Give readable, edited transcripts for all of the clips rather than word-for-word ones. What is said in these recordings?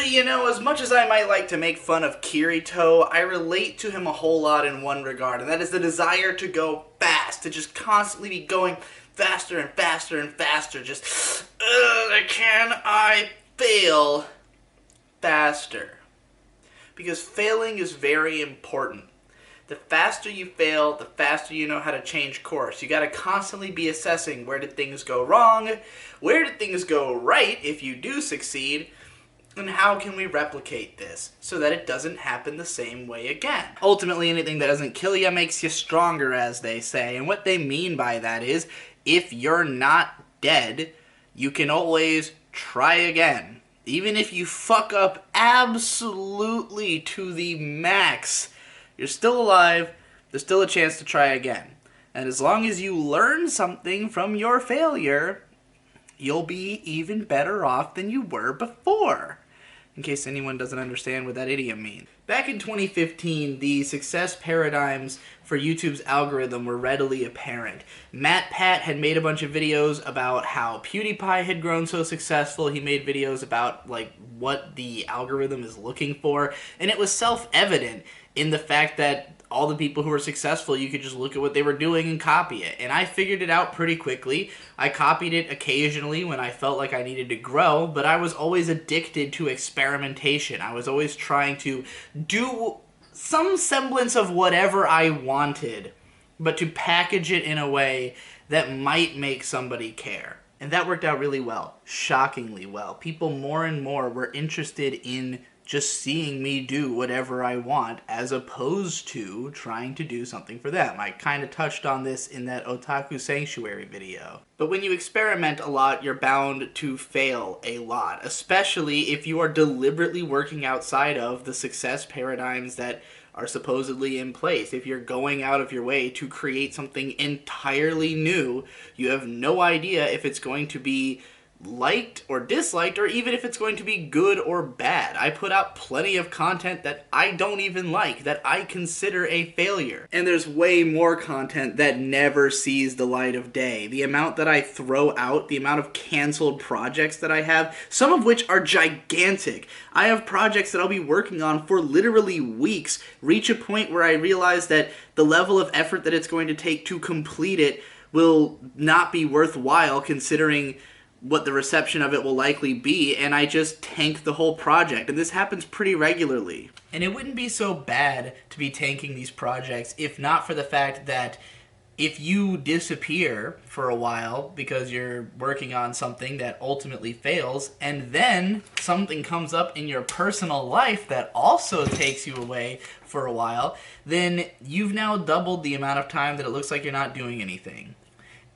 you know, as much as I might like to make fun of Kirito, I relate to him a whole lot in one regard, and that is the desire to go fast, to just constantly be going faster and faster and faster, just, can I fail faster? Because failing is very important. The faster you fail, the faster you know how to change course. You gotta constantly be assessing, where did things go wrong, where did things go right if you do succeed, and how can we replicate this so that it doesn't happen the same way again? Ultimately, anything that doesn't kill you makes you stronger, as they say, and what they mean by that is, if you're not dead, you can always try again. Even if you fuck up absolutely to the max, you're still alive, there's still a chance to try again. And as long as you learn something from your failure, you'll be even better off than you were before. In case anyone doesn't understand what that idiom means. Back in 2015, the success paradigms for YouTube's algorithm were readily apparent. MatPat had made a bunch of videos about how PewDiePie had grown so successful. He made videos about, like, what the algorithm is looking for. And it was self-evident in the fact that all the people who were successful, you could just look at what they were doing and copy it. And I figured it out pretty quickly. I copied it occasionally when I felt like I needed to grow, but I was always addicted to experimentation. I was always trying to do some semblance of whatever I wanted, but to package it in a way that might make somebody care. And that worked out really well, shockingly well. People more and more were interested in just seeing me do whatever I want, as opposed to trying to do something for them. I kind of touched on this in that Otaku Sanctuary video. But when you experiment a lot, you're bound to fail a lot, especially if you are deliberately working outside of the success paradigms that are supposedly in place. If you're going out of your way to create something entirely new, you have no idea if it's going to be liked or disliked, or even if it's going to be good or bad. I put out plenty of content that I don't even like, that I consider a failure. And there's way more content that never sees the light of day. The amount that I throw out, the amount of canceled projects that I have, some of which are gigantic. I have projects that I'll be working on for literally weeks, reach a point where I realize that the level of effort that it's going to take to complete it will not be worthwhile, considering what the reception of it will likely be, and I just tank the whole project. And this happens pretty regularly. And it wouldn't be so bad to be tanking these projects if not for the fact that if you disappear for a while because you're working on something that ultimately fails, and then something comes up in your personal life that also takes you away for a while, then you've now doubled the amount of time that it looks like you're not doing anything.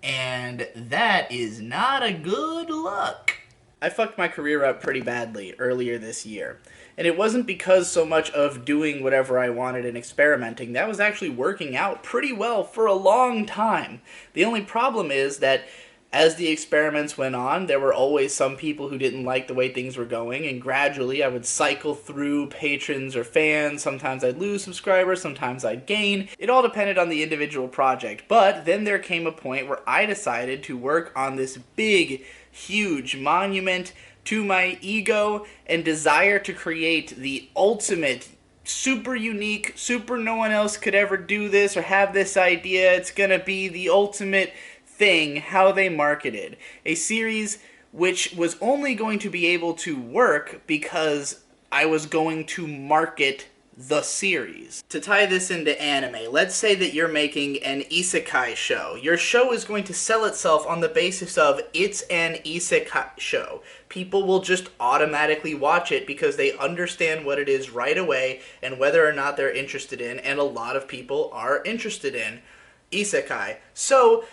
And that is not a good look. I fucked my career up pretty badly earlier this year. And it wasn't because so much of doing whatever I wanted and experimenting. That was actually working out pretty well for a long time. The only problem is that as the experiments went on, there were always some people who didn't like the way things were going, and gradually I would cycle through patrons or fans. Sometimes I'd lose subscribers, sometimes I'd gain. It all depended on the individual project. But then there came a point where I decided to work on this big, huge monument to my ego and desire to create the ultimate, super unique, super no one else could ever do this or have this idea. It's gonna be the ultimate thing, how they marketed. A series which was only going to be able to work because I was going to market the series. To tie this into anime, let's say that you're making an isekai show. Your show is going to sell itself on the basis of it's an isekai show. People will just automatically watch it because they understand what it is right away and whether or not they're interested in, and a lot of people are interested in isekai. So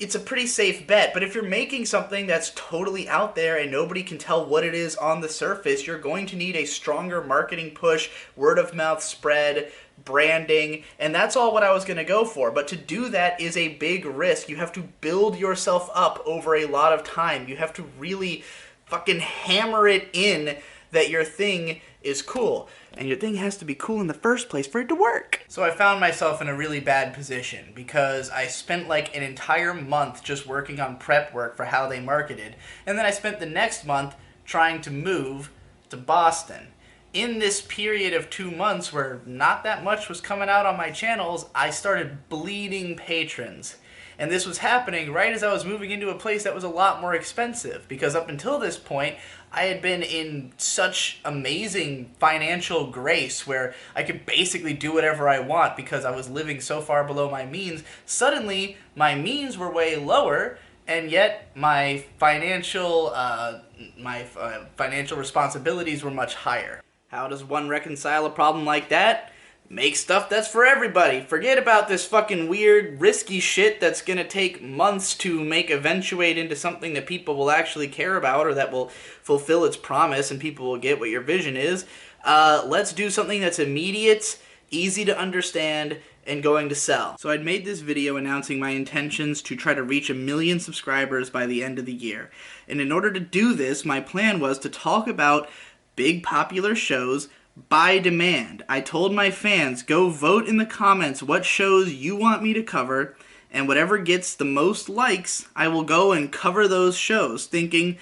it's a pretty safe bet, but if you're making something that's totally out there and nobody can tell what it is on the surface, you're going to need a stronger marketing push, word of mouth spread, branding, and that's all what I was going to go for. But to do that is a big risk. You have to build yourself up over a lot of time. You have to really fucking hammer it in that your thing is cool. And your thing has to be cool in the first place for it to work. So I found myself in a really bad position because I spent like an entire month just working on prep work for how they marketed. And then I spent the next month trying to move to Boston. In this period of 2 months where not that much was coming out on my channels, I started bleeding patrons. And this was happening right as I was moving into a place that was a lot more expensive, because up until this point, I had been in such amazing financial grace where I could basically do whatever I want because I was living so far below my means. Suddenly, my means were way lower, and yet my financial responsibilities were much higher. How does one reconcile a problem like that? Make stuff that's for everybody. Forget about this fucking weird, risky shit that's gonna take months to make eventuate into something that people will actually care about or that will fulfill its promise and people will get what your vision is. Let's do something that's immediate, easy to understand, and going to sell. So I'd made this video announcing my intentions to try to reach 1 million subscribers by the end of the year. And in order to do this, my plan was to talk about big popular shows by demand. I told my fans, go vote in the comments what shows you want me to cover, and whatever gets the most likes, I will go and cover those shows, thinking,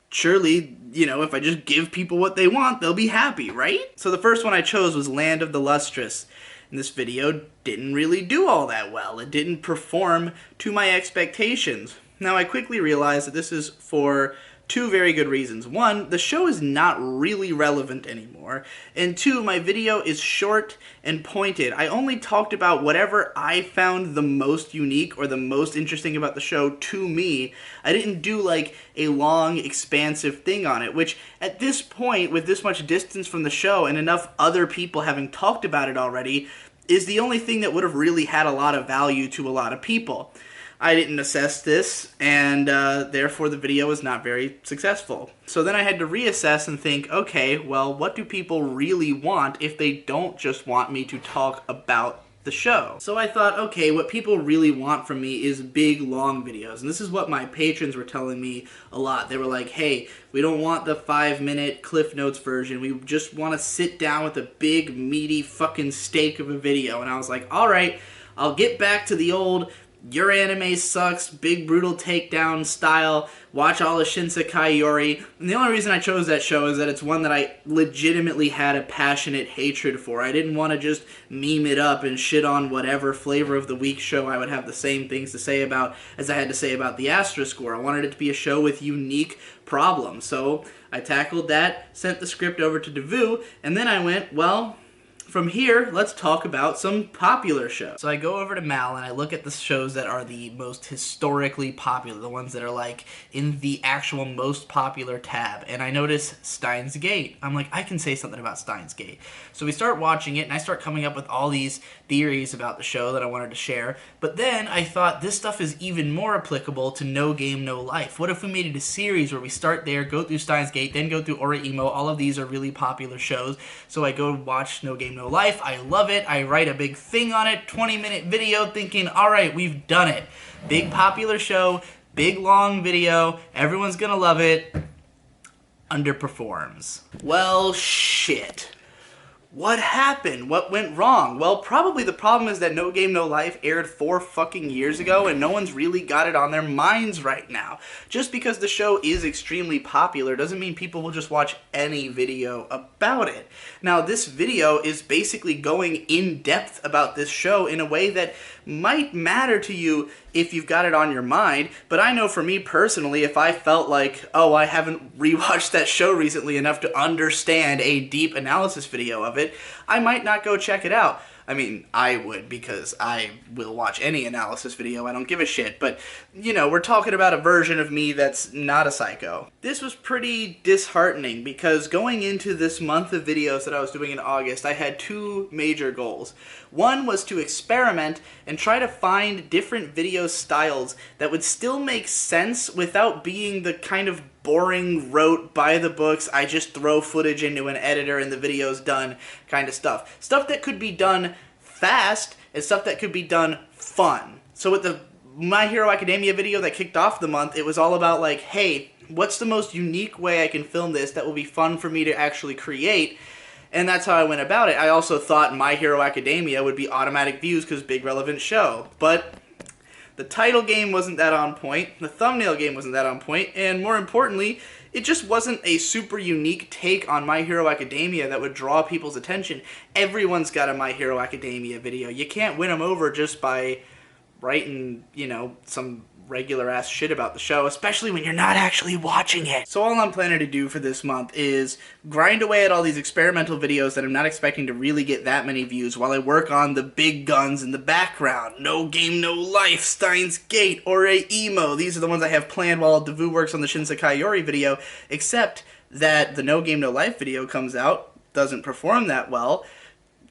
surely, if I just give people what they want, they'll be happy, right? So the first one I chose was Land of the Lustrous. And this video didn't really do all that well. It didn't perform to my expectations. Now I quickly realized that this is for 2 very good reasons. 1, the show is not really relevant anymore, and 2, my video is short and pointed. I only talked about whatever I found the most unique or the most interesting about the show to me. I didn't do like a long, expansive thing on it, which at this point, with this much distance from the show and enough other people having talked about it already, is the only thing that would have really had a lot of value to a lot of people. I didn't assess this, and therefore the video was not very successful. So then I had to reassess and think, okay, well, what do people really want if they don't just want me to talk about the show? So I thought, okay, what people really want from me is big, long videos. And this is what my patrons were telling me a lot. They were like, hey, we don't want the 5-minute Cliff Notes version. We just want to sit down with a big, meaty fucking steak of a video. And I was like, all right, I'll get back to the old your anime sucks, big brutal takedown style, watch all of Shinsekai Yori. And the only reason I chose that show is that it's one that I legitimately had a passionate hatred for. I didn't want to just meme it up and shit on whatever flavor of the week show I would have the same things to say about as I had to say about the Asterisk War. I wanted it to be a show with unique problems. So I tackled that, sent the script over to Devu, and then I went, well, from here, let's talk about some popular shows. So I go over to Mal and I look at the shows that are the most historically popular, the ones that are like in the actual most popular tab, and I notice Steins Gate. I'm like, I can say something about Steins Gate. So we start watching it and I start coming up with all these theories about the show that I wanted to share, but then I thought this stuff is even more applicable to No Game, No Life. What if we made it a series where we start there, go through Steins Gate, then go through Oreimo? All of these are really popular shows, so I go watch No Game, No Life. I love it. I write a big thing on it, 20-minute video, thinking, all right, we've done it. Big popular show, big long video, everyone's gonna love it. Underperforms. Well, shit. What happened? What went wrong? Well, probably the problem is that No Game, No Life aired 4 fucking years ago and no one's really got it on their minds right now. Just because the show is extremely popular doesn't mean people will just watch any video about it. Now, this video is basically going in depth about this show in a way that might matter to you if you've got it on your mind, but I know for me personally, if I felt like, oh, I haven't rewatched that show recently enough to understand a deep analysis video of it, I might not go check it out. I mean, I would, because I will watch any analysis video, I don't give a shit, but, we're talking about a version of me that's not a psycho. This was pretty disheartening, because going into this month of videos that I was doing in August, I had 2 major goals. One was to experiment and try to find different video styles that would still make sense without being the kind of boring, rote, by the books, I just throw footage into an editor and the video's done kind of stuff. Stuff that could be done fast and stuff that could be done fun. So with the My Hero Academia video that kicked off the month, it was all about like, hey, what's the most unique way I can film this that will be fun for me to actually create? And that's how I went about it. I also thought My Hero Academia would be automatic views because big relevant show, but the title game wasn't that on point, the thumbnail game wasn't that on point, and more importantly, it just wasn't a super unique take on My Hero Academia that would draw people's attention. Everyone's got a My Hero Academia video. You can't win them over just by writing, you know, some regular ass shit about the show, especially when you're not actually watching it. So all I'm planning to do for this month is grind away at all these experimental videos that I'm not expecting to really get that many views while I work on the big guns in the background. No Game No Life, Steins Gate, or Emo. These are the ones I have planned while Devu works on the Shinsekai Yori video, except that the No Game No Life video comes out, doesn't perform that well.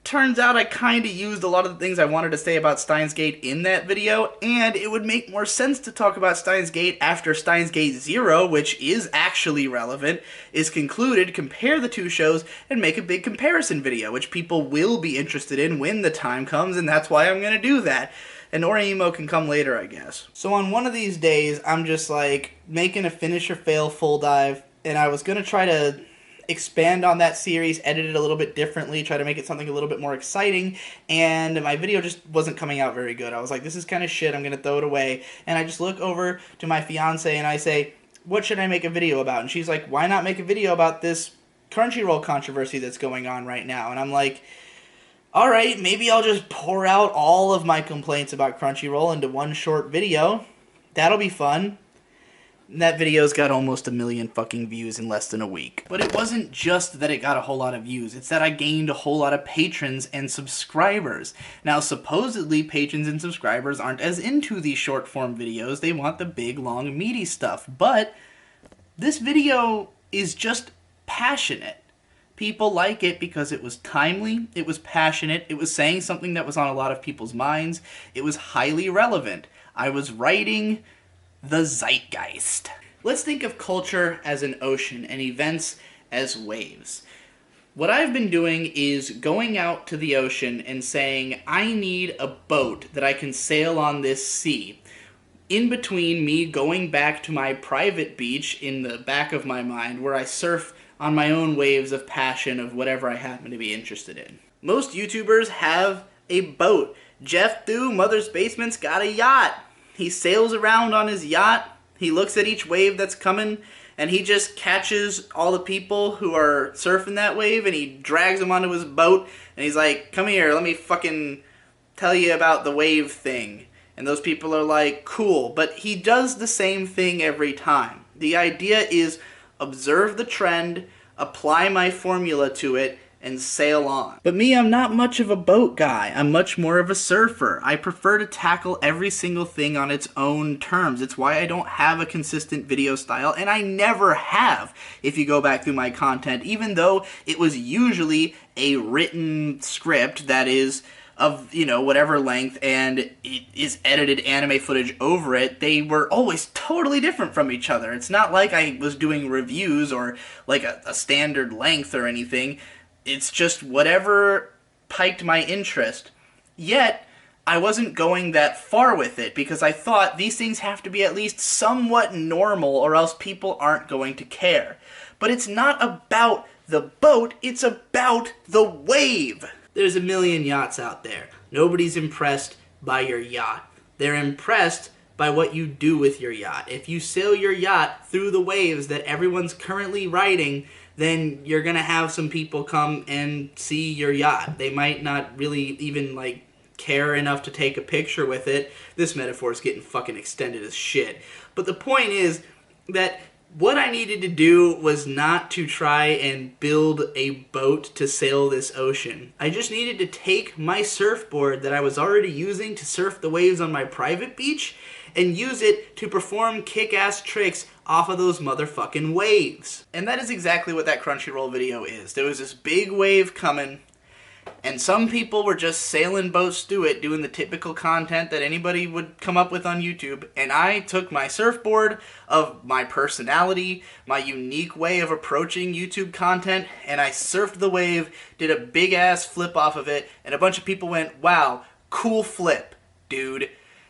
Turns out I kind of used a lot of the things I wanted to say about Steins Gate in that video, and it would make more sense to talk about Steins Gate after Steins Gate 0, which is actually relevant, is concluded, compare the two shows, and make a big comparison video, which people will be interested in when the time comes, and that's why I'm going to do that. And Emo can come later, I guess. So on one of these days, I'm just like making a finish or fail full dive, and I was going to try to expand on that series, edit it a little bit differently, try to make it something a little bit more exciting, and my video just wasn't coming out very good. I was like, this is kind of shit, I'm gonna throw it away. And I just look over to my fiance and I say, what should I make a video about? And she's like, why not make a video about this Crunchyroll controversy that's going on right now? And I'm like, alright, maybe I'll just pour out all of my complaints about Crunchyroll into one short video. That'll be fun. That video's got almost 1 million fucking views in less than a week. But it wasn't just that it got a whole lot of views, it's that I gained a whole lot of patrons and subscribers. Now, supposedly, patrons and subscribers aren't as into these short-form videos, they want the big, long, meaty stuff. But this video is just passionate. People like it because it was timely, it was passionate, it was saying something that was on a lot of people's minds, it was highly relevant. I was writing the zeitgeist. Let's think of culture as an ocean and events as waves. What I've been doing is going out to the ocean and saying, I need a boat that I can sail on this sea. In between me going back to my private beach in the back of my mind where I surf on my own waves of passion of whatever I happen to be interested in. Most YouTubers have a boat. Jeff Thu, Mother's Basement's got a yacht. He sails around on his yacht, he looks at each wave that's coming, and he just catches all the people who are surfing that wave, and he drags them onto his boat, and he's like, come here, let me fucking tell you about the wave thing. And those people are like, cool. But he does the same thing every time. The idea is observe the trend, apply my formula to it, and sail on. But me, I'm not much of a boat guy. I'm much more of a surfer. I prefer to tackle every single thing on its own terms. It's why I don't have a consistent video style, and I never have, if you go back through my content, even though it was usually a written script that is of, you know, whatever length, and it is edited anime footage over it. They were always totally different from each other. It's not like I was doing reviews or like a standard length or anything. It's just whatever piqued my interest. Yet, I wasn't going that far with it because I thought these things have to be at least somewhat normal or else people aren't going to care. But it's not about the boat, it's about the wave. There's 1 million yachts out there. Nobody's impressed by your yacht. They're impressed by what you do with your yacht. If you sail your yacht through the waves that everyone's currently riding, then you're gonna have some people come and see your yacht. They might not really even, like, care enough to take a picture with it. This metaphor is getting fucking extended as shit. But the point is that what I needed to do was not to try and build a boat to sail this ocean. I just needed to take my surfboard that I was already using to surf the waves on my private beach and use it to perform kick-ass tricks off of those motherfucking waves. And that is exactly what that Crunchyroll video is. There was this big wave coming, and some people were just sailing boats through it, doing the typical content that anybody would come up with on YouTube, and I took my surfboard of my personality, my unique way of approaching YouTube content, and I surfed the wave, did a big-ass flip off of it, and a bunch of people went, wow, cool flip, dude.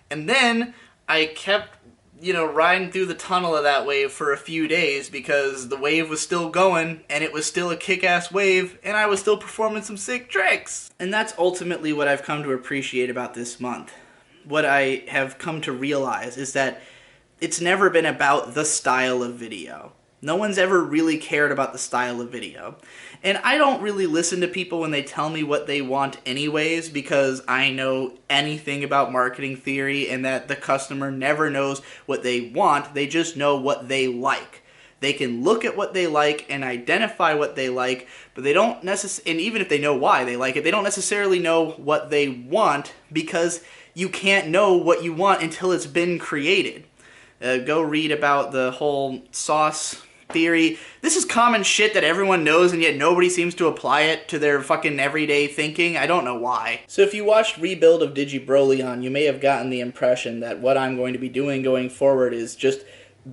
And then I kept, you know, riding through the tunnel of that wave for a few days because the wave was still going and it was still a kick-ass wave and I was still performing some sick tricks. And that's ultimately what I've come to appreciate about this month. What I have come to realize is that it's never been about the style of video. No one's ever really cared about the style of video. And I don't really listen to people when they tell me what they want anyways, because I know anything about marketing theory and that the customer never knows what they want, they just know what they like. They can look at what they like and identify what they like, but they don't necessarily, and even if they know why they like it, they don't necessarily know what they want, because you can't know what you want until it's been created. Go read about the whole sauce theory. This is common shit that everyone knows, and yet nobody seems to apply it to their fucking everyday thinking. I don't know why. So if you watched Rebuild of Digibro, you may have gotten the impression that what I'm going to be doing going forward is just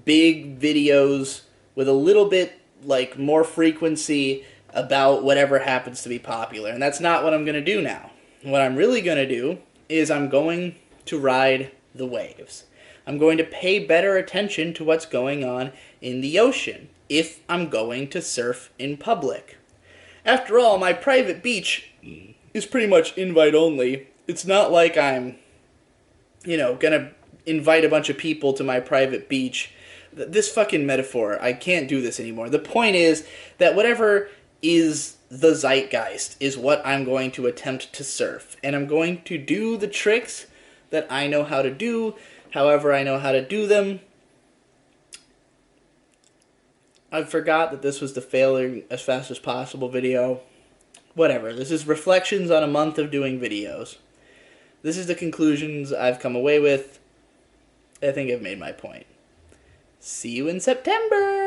big videos with a little bit, like, more frequency about whatever happens to be popular. And that's not what I'm going to do now. What I'm really going to do is I'm going to ride the waves. I'm going to pay better attention to what's going on in the ocean if I'm going to surf in public. After all, my private beach is pretty much invite only. It's not like I'm, gonna invite a bunch of people to my private beach. This fucking metaphor, I can't do this anymore. The point is that whatever is the zeitgeist is what I'm going to attempt to surf. And I'm going to do the tricks that I know how to do, however I know how to do them. I forgot that this was the failing as fast as possible video. Whatever, this is reflections on a month of doing videos. This is the conclusions I've come away with. I think I've made my point. See you in September!